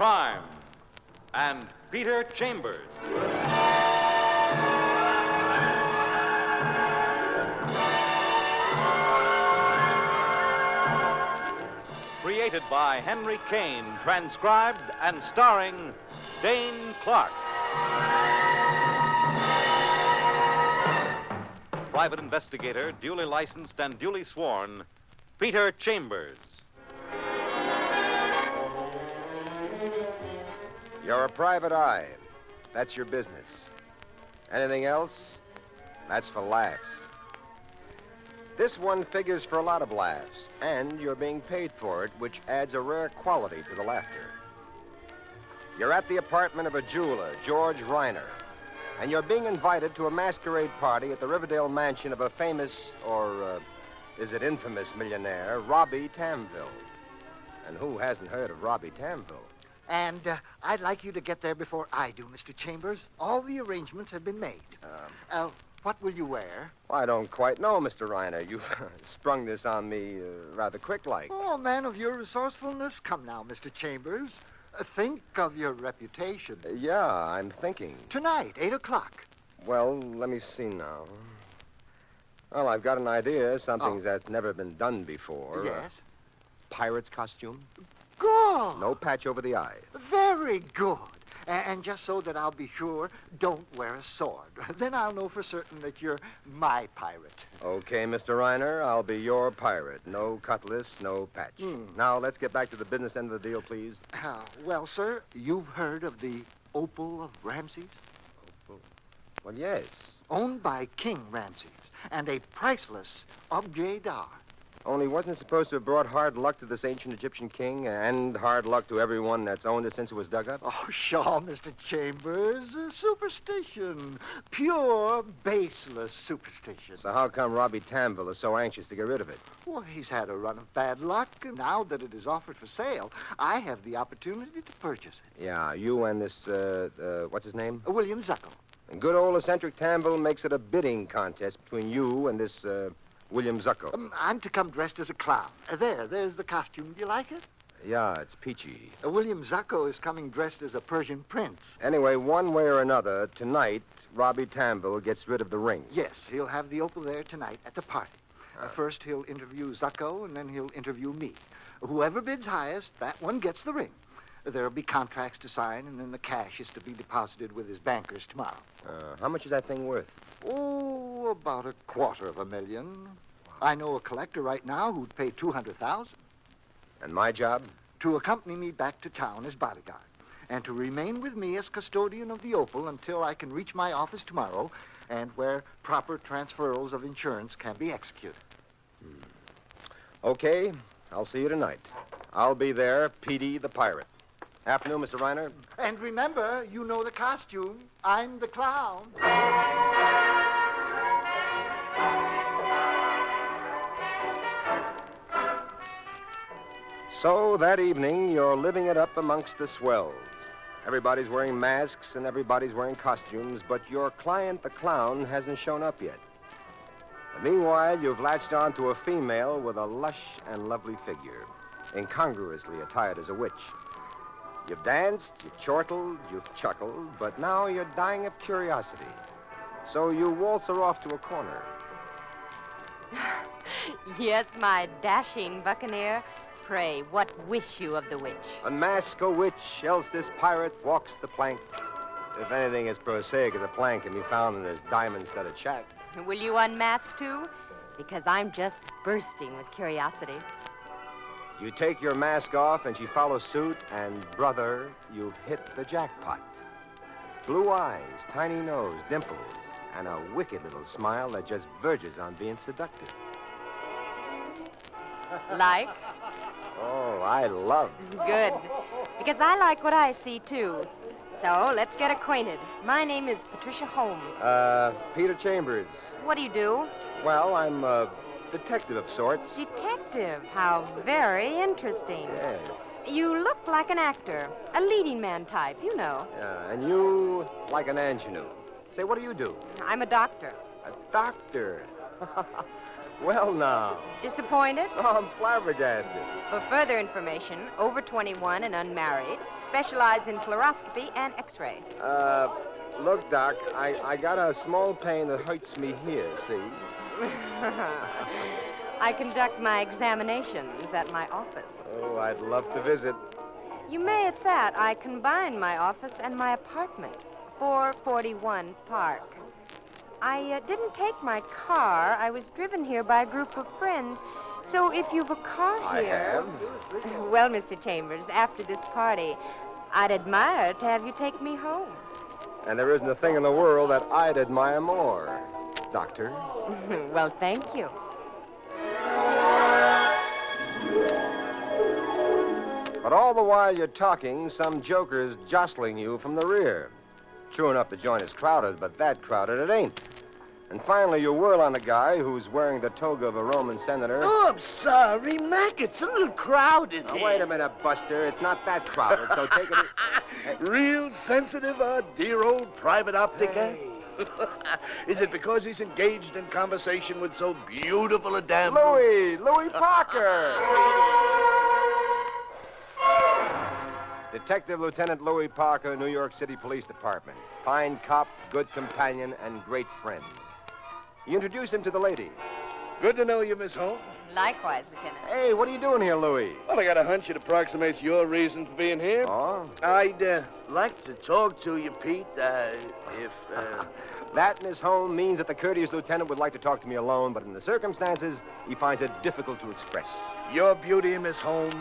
crime, and Peter Chambers. Created by Henry Kane, transcribed and starring Dane Clark. Private investigator, duly licensed and duly sworn, Peter Chambers. You're a private eye. That's your business. Anything else? That's for laughs. This one figures for a lot of laughs, and you're being paid for it, which adds a rare quality to the laughter. You're at the apartment of a jeweler, George Reiner, and you're being invited to a masquerade party at the Riverdale mansion of a famous, or is it infamous millionaire, Robbie Tamville. And who hasn't heard of Robbie Tamville? And I'd like you to get there before I do, Mr. Chambers. All the arrangements have been made. What will you wear? Well, I don't quite know, Mr. Reiner. You've sprung this on me rather quick-like. Oh, man of your resourcefulness. Come now, Mr. Chambers. Think of your reputation. Yeah, I'm thinking. Tonight, 8 o'clock. Well, let me see now. Well, I've got an idea. Something that's never been done before. Yes? Pirate's costume. Good. No patch over the eye. Very good. And just so that I'll be sure, don't wear a sword. Then I'll know for certain that you're my pirate. Okay, Mr. Reiner, I'll be your pirate. No cutlass, no patch. Now, let's get back to the business end of the deal, please. Well, sir, you've heard of the Opal of Ramses? Opal? Well, yes. Owned by King Ramses, and a priceless objet d'art. Only wasn't it supposed to have brought hard luck to this ancient Egyptian king and hard luck to everyone that's owned it since it was dug up? Oh, sure, Mr. Chambers. Superstition. Pure, baseless superstition. So how come Robbie Tamville is so anxious to get rid of it? Well, he's had a run of bad luck, and now that it is offered for sale, I have the opportunity to purchase it. Yeah, you and this, what's his name? William Zuckert. And good old eccentric Tamville makes it a bidding contest between you and this, William Zuckert. I'm to come dressed as a clown. There's the costume. Do you like it? Yeah, it's peachy. William Zuckert is coming dressed as a Persian prince. Anyway, one way or another, tonight, Robbie Tamville gets rid of the ring. Yes, he'll have the opal there tonight at the party. First, he'll interview Zuckert, and then he'll interview me. Whoever bids highest, that one gets the ring. There'll be contracts to sign, and then the cash is to be deposited with his bankers tomorrow. How much is that thing worth? Oh, about $250,000. I know a collector right now who'd pay $200,000. And my job? To accompany me back to town as bodyguard, and to remain with me as custodian of the opal until I can reach my office tomorrow, and where proper transferals of insurance can be executed. Okay, I'll see you tonight. I'll be there, Petey the pirate. Afternoon, Mr. Reiner. And remember, you know the costume. I'm the clown. So, that evening, you're living it up amongst the swells. Everybody's wearing masks and everybody's wearing costumes, but your client, the clown, hasn't shown up yet. Meanwhile, you've latched on to a female with a lush and lovely figure, incongruously attired as a witch. You've danced, you've chortled, you've chuckled, but now you're dying of curiosity. So you waltz her off to a corner. Yes, my dashing buccaneer. Pray, what wish you of the witch? Unmask a witch, else this pirate walks the plank. If anything as prosaic as a plank can be found in this diamond-studded shack. Will you unmask, too? Because I'm just bursting with curiosity. You take your mask off, and she follows suit, and, brother, you've hit the jackpot. Blue eyes, tiny nose, dimples, and a wicked little smile that just verges on being seductive. Like? Oh, I love. Good. Because I like what I see, too. So, let's get acquainted. My name is Patricia Holmes. Peter Chambers. What do you do? Well, I'm a detective of sorts. Detective? How very interesting. Yes. You look like an actor, a leading man type, you know. Yeah, and you like an ingenue. Say, what do you do? I'm a doctor. A doctor? Well, now. Disappointed? Oh, I'm flabbergasted. For further information, over 21 and unmarried, specialize in fluoroscopy and X-ray. Look, Doc, I got a small pain that hurts me here, see? I conduct my examinations at my office. Oh, I'd love to visit. You may at that. I combine my office and my apartment. 441 Park. I didn't take my car. I was driven here by a group of friends. So if you've a car I here... have. Well, Mr. Chambers, after this party, I'd admire to have you take me home. And there isn't a thing in the world that I'd admire more, Doctor. Well, thank you. But all the while you're talking, some joker's jostling you from the rear. True enough, the joint is crowded, but that crowded it ain't. And finally, you whirl on the guy who's wearing the toga of a Roman senator. Oh, I'm sorry, Mac. It's a little crowded Now, here. wait a minute, Buster. It's not that crowded, so take it... Real sensitive, our dear old private optic, eh? Is it because he's engaged in conversation with so beautiful a damn... Louis Parker! Detective Lieutenant Louis Parker, New York City Police Department. Fine cop, good companion, and great friend. You introduce him to the lady. Good to know you, Miss Holmes. Likewise, Lieutenant. Hey, what are you doing here, Louis? Well, I got a hunch it approximates your reason for being here. Oh? I'd like to talk to you, Pete, if... That, Miss Holmes, means that the courteous lieutenant would like to talk to me alone, but in the circumstances, he finds it difficult to express. Your beauty, Miss Holmes,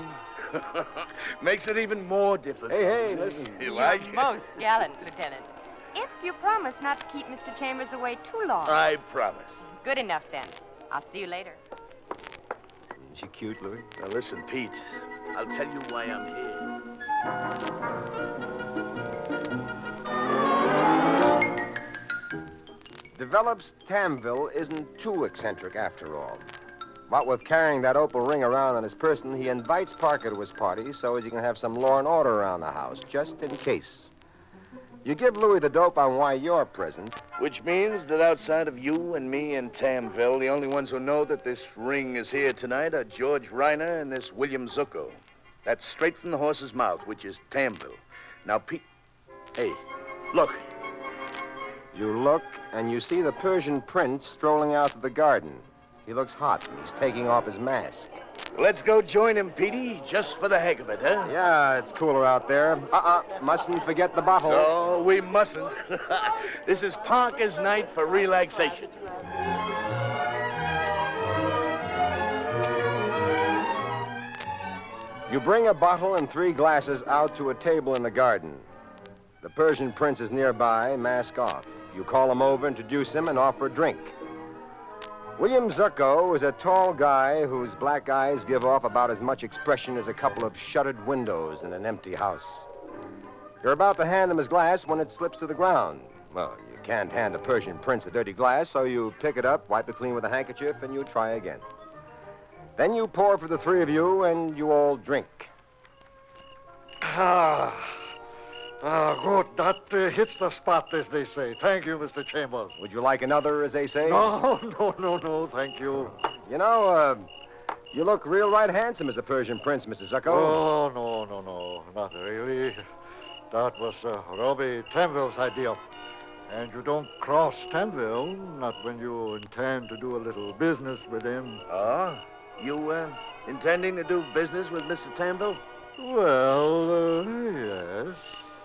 makes it even more difficult. Hey, listen. You like it? Most gallant, Lieutenant. If you promise not to keep Mr. Chambers away too long. I promise. Good enough, then. I'll see you later. Is she cute, Louis? Now, listen, Pete, I'll tell you why I'm here. Develops Tamville isn't too eccentric after all. What with carrying that opal ring around on his person, he invites Parker to his party so as he can have some law and order around the house, just in case. You give Louis the dope on why you're present. Which means that outside of you and me and Tamville, the only ones who know that this ring is here tonight are George Reiner and this William Zucco. That's straight from the horse's mouth, which is Tamville. Now, Pete... Hey, look. You look, and you see the Persian prince strolling out to the garden. He looks hot. He's taking off his mask. Let's go join him, Petey, just for the heck of it, huh? Yeah, it's cooler out there. Mustn't forget the bottle. Oh, we mustn't. This is Parker's night for relaxation. You bring a bottle and 3 glasses out to a table in the garden. The Persian prince is nearby, mask off. You call him over, introduce him, and offer a drink. William Zucco is a tall guy whose black eyes give off about as much expression as a couple of shuttered windows in an empty house. You're about to hand him his glass when it slips to the ground. Well, you can't hand a Persian prince a dirty glass, so you pick it up, wipe it clean with a handkerchief, and you try again. Then you pour for the 3 of you, and you all drink. Good. That hits the spot, as they say. Thank you, Mr. Chambers. Would you like another, as they say? No, thank you. You know, you look real right handsome as a Persian prince, Mr. Zucco. Oh, no, not really. That was Robbie Tanville's idea. And you don't cross Tanville, not when you intend to do a little business with him. Oh? You, intending to do business with Mr. Tamville? Well, yes,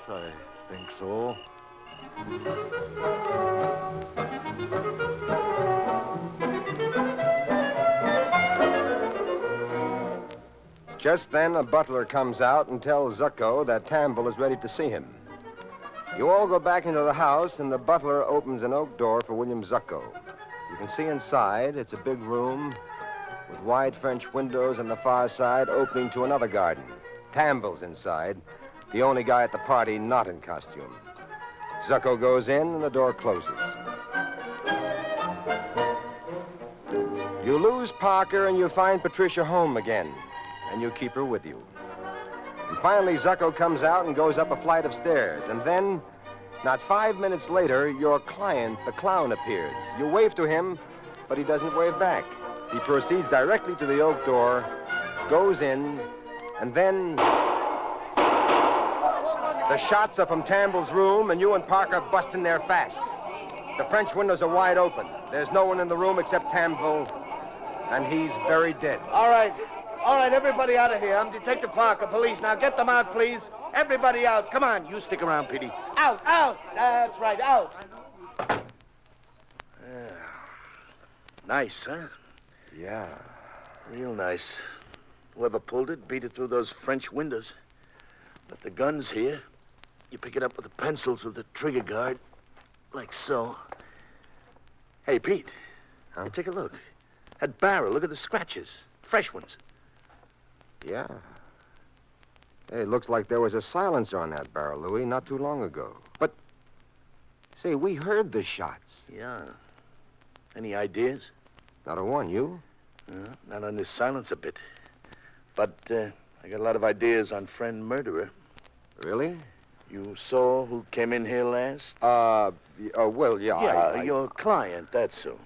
I think so. Just then, a butler comes out and tells Zucco that Tamville is ready to see him. You all go back into the house, and the butler opens an oak door for William Zucco. You can see inside. It's a big room with wide French windows on the far side opening to another garden. Tamville's inside, the only guy at the party not in costume. Zucco goes in, and the door closes. You lose Parker, and you find Patricia home again, and you keep her with you. And finally, Zucco comes out and goes up a flight of stairs, and then, not 5 minutes later, your client, the clown, appears. You wave to him, but he doesn't wave back. He proceeds directly to the oak door, goes in, and then... The shots are from Tambell's room, and you and Parker bust in there fast. The French windows are wide open. There's no one in the room except Tambell, and he's very dead. All right, everybody out of here. I'm Detective Parker, police. Now get them out, please. Everybody out. Come on, you stick around, Petey. Out. That's right, out. Nice, huh? Yeah. Real nice. Whoever pulled it beat it through those French windows. But the gun's here. You pick it up with the pencils with the trigger guard. Like so. Hey, Pete. Huh? Take a look. That barrel, look at the scratches. Fresh ones. Yeah. Hey, it looks like there was a silencer on that barrel, Louis, not too long ago. But, say, we heard the shots. Yeah. Any ideas? Not a one, you? Not on this silencer bit. But I got a lot of ideas on friend murderer. Really? You saw who came in here last? Well, yeah. Yeah, your client, that's who.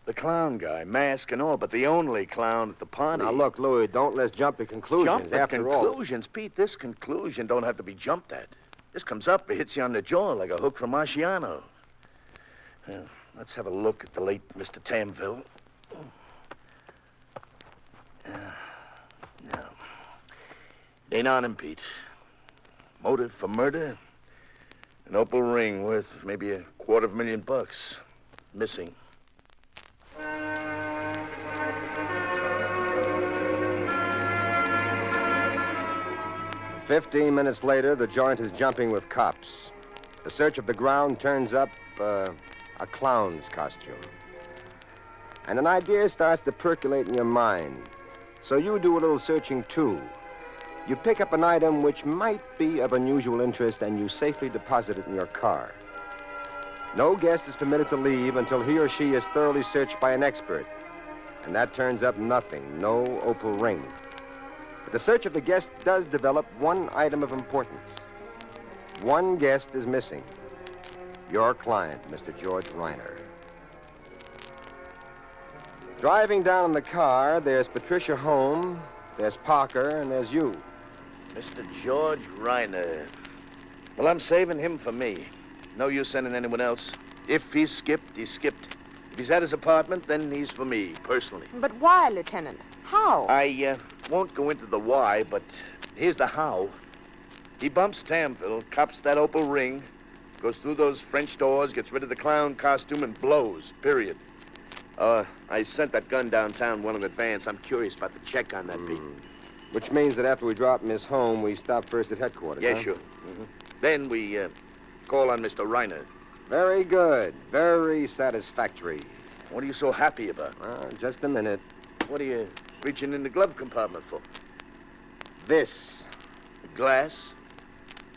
The clown guy, mask and all, but the only clown at the party. Now, look, Louis, don't let's jump to conclusions. Jump at After conclusions? Pete, this conclusion don't have to be jumped at. This comes up, it hits you on the jaw like a hook from Marciano. Let's have a look at the late Mr. Tamville. Now, ain't on him, Pete. Motive for murder? An opal ring worth maybe $250,000. Missing. $15 minutes later, the joint is jumping with cops. The search of the ground turns up a clown's costume. And an idea starts to percolate in your mind. So you do a little searching, too. You pick up an item which might be of unusual interest, and you safely deposit it in your car. No guest is permitted to leave until he or she is thoroughly searched by an expert. And that turns up nothing, no opal ring. But the search of the guest does develop one item of importance. One guest is missing. Your client, Mr. George Reiner. Driving down in the car, there's Patricia home, there's Parker, and there's you. Mr. George Reiner. Well, I'm saving him for me. No use sending anyone else. If he's skipped, he's skipped. If he's at his apartment, then he's for me, personally. But why, Lieutenant? How? I won't go into the why, but here's the how. He bumps Tamville, cops that opal ring, goes through those French doors, gets rid of the clown costume, and blows, period. I sent that gun downtown well in advance. I'm curious about the check on that beat. Which means that after we drop Miss home, we stop first at headquarters, Yeah, huh? sure. Then we call on Mr. Reiner. Very good. Very satisfactory. What are you so happy about? Just a minute. What are you reaching in the glove compartment for? This. The glass?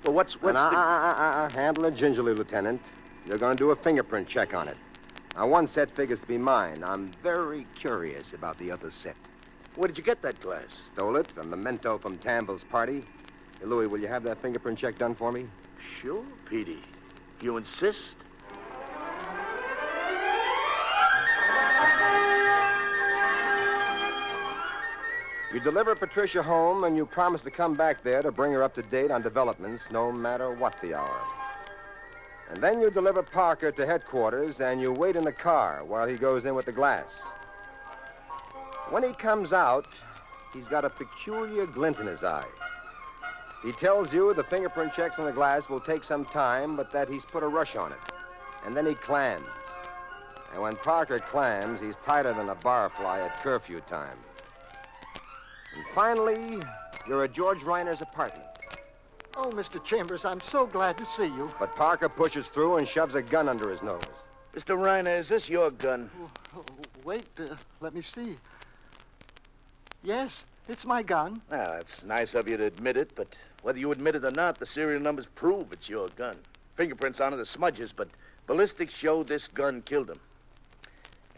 Well, what's the... Handle it gingerly, Lieutenant. You're going to do a fingerprint check on it. Now, one set figures to be mine. I'm very curious about the other set. Where did you get that glass? Stole it, a memento from Tambell's party. Hey, Louis, will you have that fingerprint check done for me? Sure, Petey. You insist? You deliver Patricia home, and you promise to come back there to bring her up to date on developments, no matter what the hour. And then you deliver Parker to headquarters, and you wait in the car while he goes in with the glass. When he comes out, he's got a peculiar glint in his eye. He tells you the fingerprint checks on the glass will take some time, but that he's put a rush on it. And then he clams. And when Parker clams, he's tighter than a barfly at curfew time. And finally, you're at George Reiner's apartment. Oh, Mr. Chambers, I'm so glad to see you. But Parker pushes through and shoves a gun under his nose. Mr. Reiner, is this your gun? Wait, let me see. Yes, it's my gun. Well, it's nice of you to admit it, but whether you admit it or not, the serial numbers prove it's your gun. Fingerprints on it are smudges, but ballistics show this gun killed him.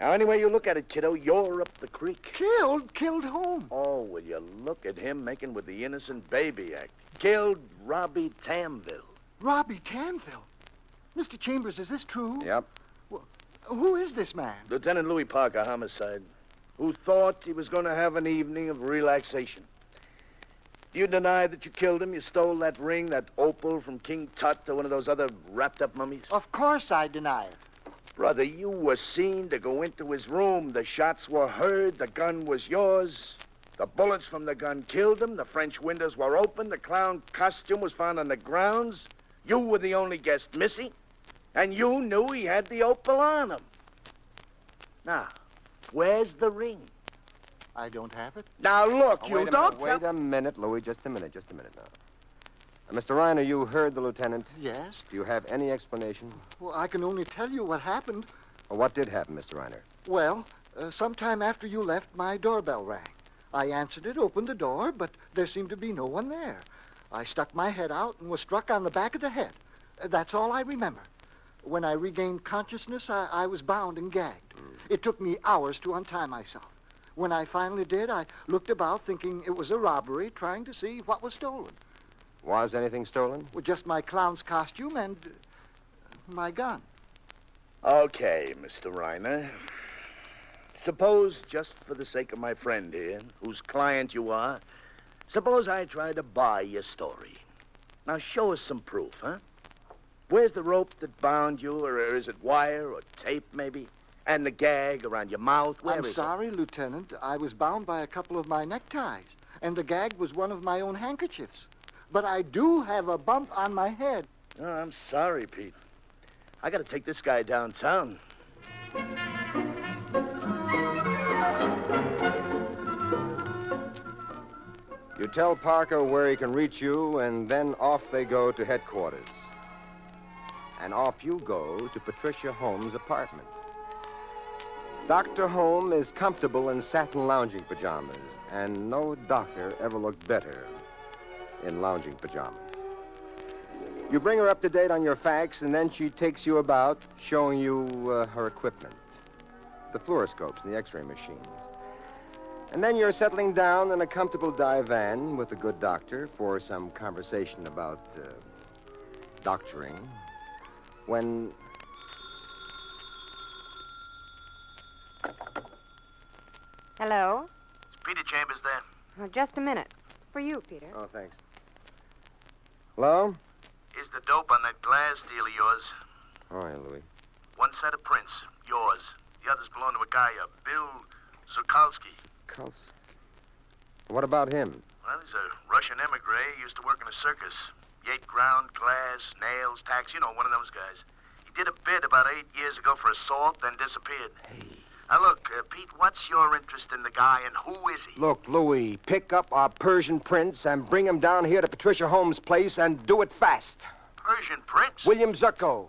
Now, any way you look at it, kiddo, you're up the creek. Killed? Killed whom? Oh, will you look at him making with the innocent baby act. Killed Robbie Tamville. Robbie Tanville. Mr. Chambers, is this true? Yep. Who is this man? Lieutenant Louis Parker, homicide, who thought he was going to have an evening of relaxation. You deny that you killed him? You stole that ring, that opal from King Tut or one of those other wrapped-up mummies? Of course I deny it. Brother, you were seen to go into his room. The shots were heard. The gun was yours. The bullets from the gun killed him. The French windows were open. The clown costume was found on the grounds. You were the only guest missing. And you knew he had the opal on him. Now, where's the ring? I don't have it. Now, look, you don't... Wait a minute, Louis. Just a minute now. Mr. Reiner, you heard the lieutenant. Yes? Do you have any explanation? Well, I can only tell you what happened. Or what did happen, Mr. Reiner? Well, sometime after you left, my doorbell rang. I answered it, opened the door, but there seemed to be no one there. I stuck my head out and was struck on the back of the head. That's all I remember. When I regained consciousness, I was bound and gagged. It took me hours to untie myself. When I finally did, I looked about thinking it was a robbery, trying to see what was stolen. Was anything stolen? Well, just my clown's costume and my gun. Okay, Mr. Reiner. Suppose, just for the sake of my friend here, whose client you are, suppose I try to buy your story. Now, show us some proof, huh? Where's the rope that bound you, or is it wire or tape, maybe? And the gag around your mouth? Where I'm is sorry, Lieutenant. I was bound by a couple of my neckties, and the gag was one of my own handkerchiefs. But I do have a bump on my head. it? Oh, I'm sorry, Pete. I gotta take this guy downtown. You tell Parker where he can reach you, and then off they go to headquarters. And off you go to Patricia Holmes' apartment. Dr. Holmes is comfortable in satin lounging pajamas, and no doctor ever looked better in lounging pajamas. You bring her up to date on your facts, and then she takes you about, showing you her equipment, the fluoroscopes and the x-ray machines. And then you're settling down in a comfortable divan with a good doctor for some conversation about doctoring, when... Hello? Is Peter Chambers there? Oh, just a minute. It's for you, Peter. Oh, thanks. Hello? Is the dope on that glass deal of yours? All right, Louis. One set of prints, yours. The others belong to a guy, Bill Zuckert. What about him? Well, he's a Russian emigre. He used to work in a circus. Yate ground, glass, nails, tacks, you know, one of those guys. He did a bid about 8 years ago for assault, then disappeared. Hey. Now, look, Pete, what's your interest in the guy, and who is he? Look, Louis, pick up our Persian prince and bring him down here to Patricia Holmes' place, and do it fast. Persian prince? William Zucco.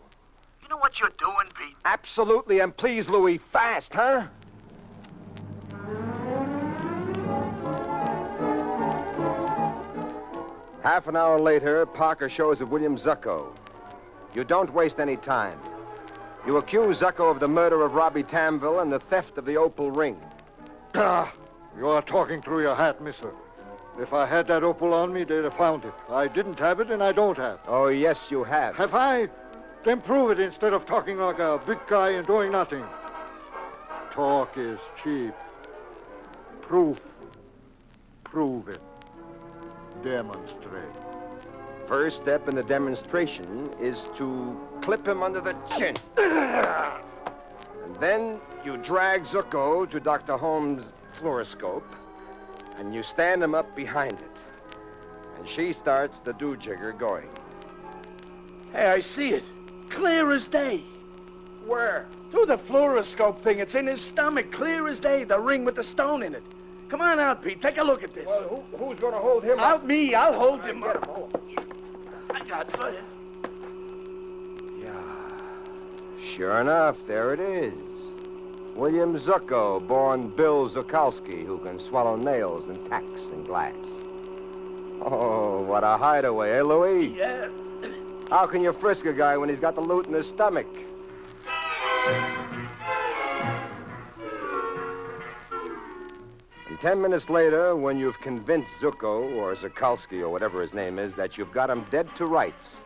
You know what you're doing, Pete? Absolutely, and please, Louis, fast, huh? Half an hour later, Parker shows at William Zucco. You don't waste any time. You accuse Zucco of the murder of Robbie Tamville and the theft of the opal ring. Ah, you are talking through your hat, mister. If I had that opal on me, they'd have found it. I didn't have it, and I don't have it. Oh, yes, you have. Have I? Then prove it instead of talking like a big guy and doing nothing. Talk is cheap. Proof. Prove it. Demonstrate. First step in the demonstration is to clip him under the chin. And then you drag Zucco to Dr. Holmes' fluoroscope, and you stand him up behind it. And she starts the do-jigger going. Hey, I see it. Clear as day. Where? Through the fluoroscope thing. It's in his stomach. Clear as day. The ring with the stone in it. Come on out, Pete. Take a look at this. Well, who's going to hold him Out up? me. I'll hold him Get up. him. Oh. I got it. Go ahead. Yeah. Sure enough, there it is. William Zucco, born Bill Zuckowski, who can swallow nails and tacks and glass. Oh, what a hideaway, eh, Louis? Yeah. How can you frisk a guy when he's got the loot in his stomach? And 10 minutes later, when you've convinced Zucco, or Zuckowski, or whatever his name is, that you've got him dead to rights,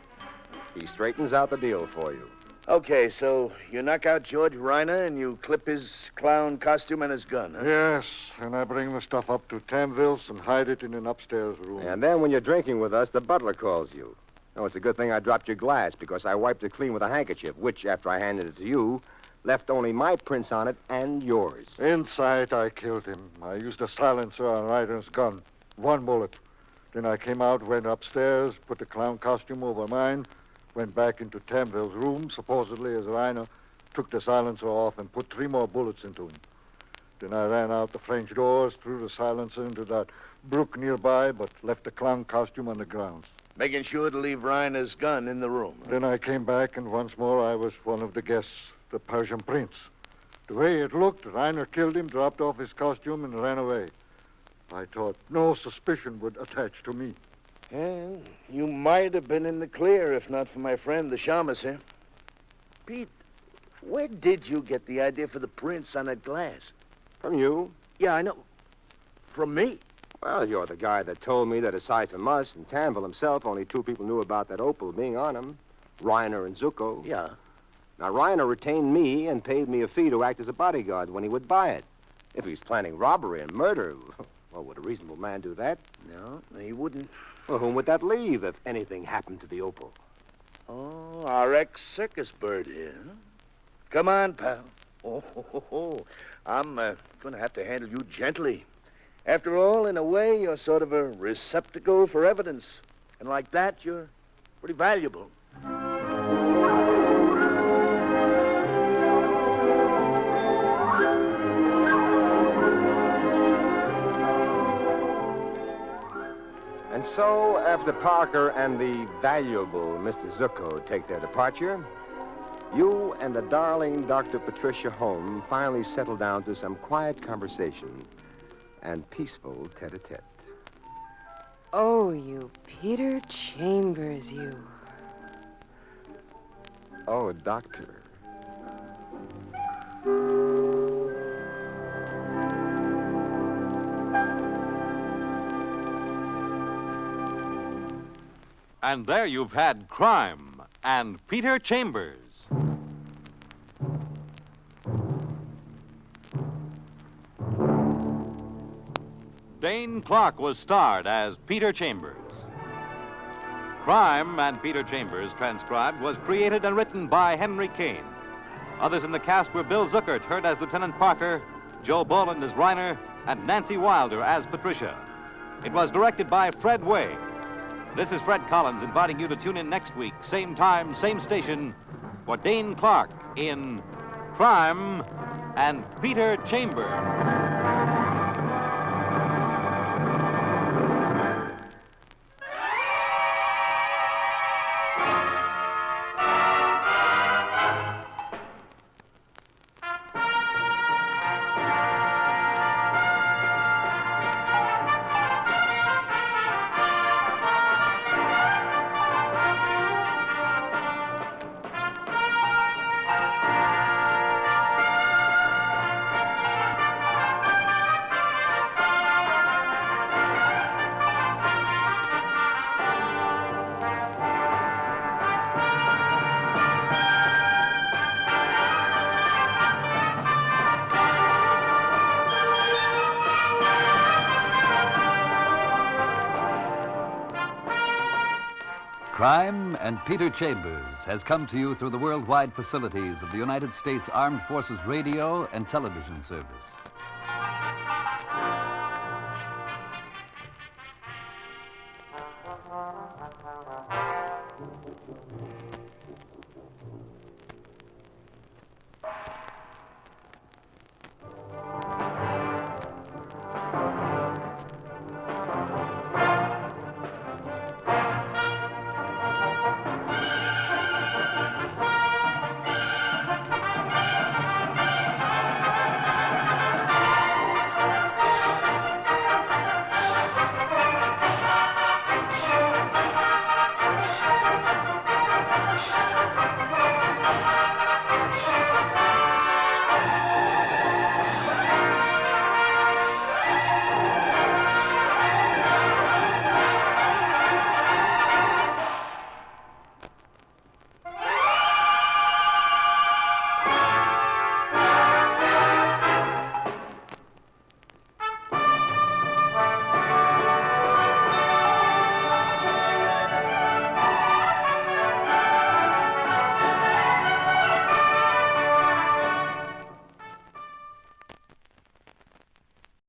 he straightens out the deal for you. Okay, so you knock out George Reiner and you clip his clown costume and his gun, huh? Yes, and I bring the stuff up to Tamville's and hide it in an upstairs room. And then when you're drinking with us, the butler calls you. Oh, it's a good thing I dropped your glass because I wiped it clean with a handkerchief, which, after I handed it to you, left only my prints on it and yours. Inside, I killed him. I used a silencer on Reiner's gun. 1 bullet. Then I came out, went upstairs, put the clown costume over mine, went back into Tamville's room, supposedly as Reiner took the silencer off and put 3 more bullets into him. Then I ran out the French doors, threw the silencer into that brook nearby, but left the clown costume on the grounds. Making sure to leave Reiner's gun in the room. Then I came back, and once more I was one of the guests, the Persian prince. The way it looked, Reiner killed him, dropped off his costume, and ran away. I thought no suspicion would attach to me. Well, you might have been in the clear if not for my friend, the shamus here. Pete, where did you get the idea for the prints on that glass? From you? Yeah, I know. From me? Well, you're the guy that told me that aside from us and Tamville himself, only 2 people knew about that opal being on him. Reiner and Zucco. Yeah. Now, Reiner retained me and paid me a fee to act as a bodyguard when he would buy it. If he's planning robbery and murder, well, would a reasonable man do that? No, he wouldn't. Well, whom would that leave if anything happened to the opal? Oh, our ex-circus bird here. Huh? Come on, pal. Oh. I'm going to have to handle you gently. After all, in a way, you're sort of a receptacle for evidence. And like that, you're pretty valuable. And so, after Parker and the valuable Mr. Zucco take their departure, you and the darling Dr. Patricia Holm finally settle down to some quiet conversation and peaceful tete-a-tete. Oh, you Peter Chambers, you. Oh, Doctor. And there you've had Crime and Peter Chambers. Dane Clark was starred as Peter Chambers. Crime and Peter Chambers, transcribed, was created and written by Henry Kane. Others in the cast were Bill Zuckert, heard as Lieutenant Parker, Joe Boland as Reiner, and Nancy Wilder as Patricia. It was directed by Fred Way. This is Fred Collins inviting you to tune in next week, same time, same station, for Dane Clark in Crime and Peter Chambers. Crime and Peter Chambers has come to you through the worldwide facilities of the United States Armed Forces Radio and Television Service.